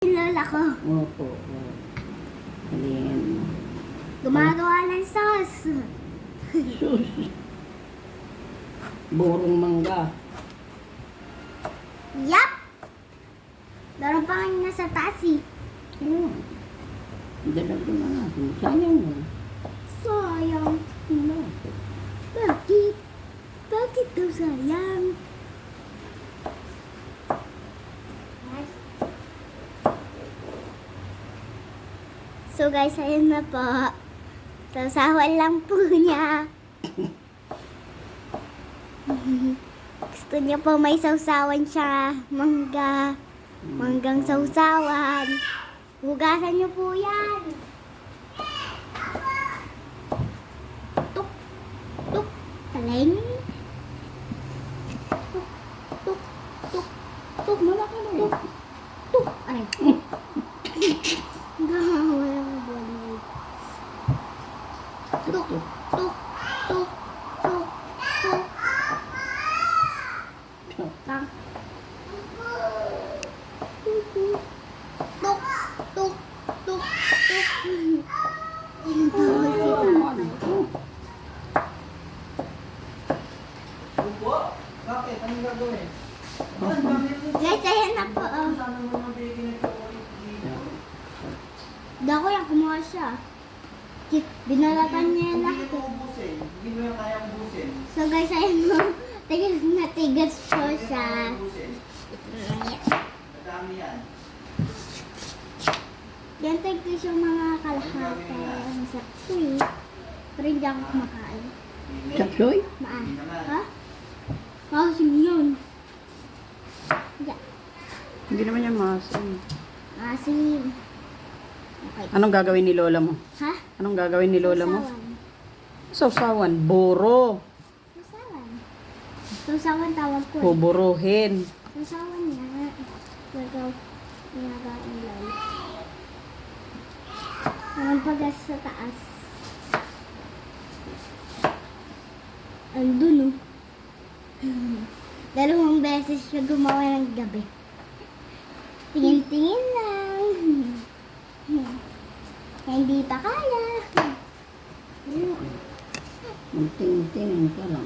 Lola ko. Opo. Halin. Gumagawa ng sauce. Sus. Burong mangga. Yup! Meron pa nga nasa taas eh. Ayun. Dalag ko na natin. Sayang yun. Sayang. Bakit? Bakit? Bakit daw sayang? So guys, ayun na po. Sausawan lang po niya. Gusto niya po may sausawan siya. Mangga. Manggang sausawan. Hugasan niyo po yan. Tuk. Tuk. Taleng. Tuk. Tuk. Tuk. Tuk. Malaki na yun. Tuk. Tuk. Aray. Walang balik. Tuk. Tuk. Tuk. Tuk. Tuk. Tang. Tuk. Tuk. Tuk. Tuk. Tawag si tatay. Upo? Bakit? Anong gagawin? Guys, ayan na po. Dako yan, kumuha siya. Binalatan niya yan lahat. Hindi mo yung kayang busin. So guys, ayan mo. Tigas na tigas po siya. Madami yan. Yan tigas yung mga kalahati. Ang sakto eh. Pero hindi ako kumakain. Chapsoy? Maan. Ha? Maasim yun. Yeah. Hindi naman yan maasim. Maasim. Okay. Anong gagawin ni Lola mo? Ha? Anong gagawin ni Lola mo? Sausawan. Sausawan. Buro. Sausawan. Sausawan tawag ko. Buburuhin. Sausawan nga. Gagaw. Ginagawa nila. Anong pagas sa taas? Andun oh. Dalawang beses siya gumawa ng gabi. Tingin-tingin lang. Hindi pa kaya. Magtingin-tingin ka lang.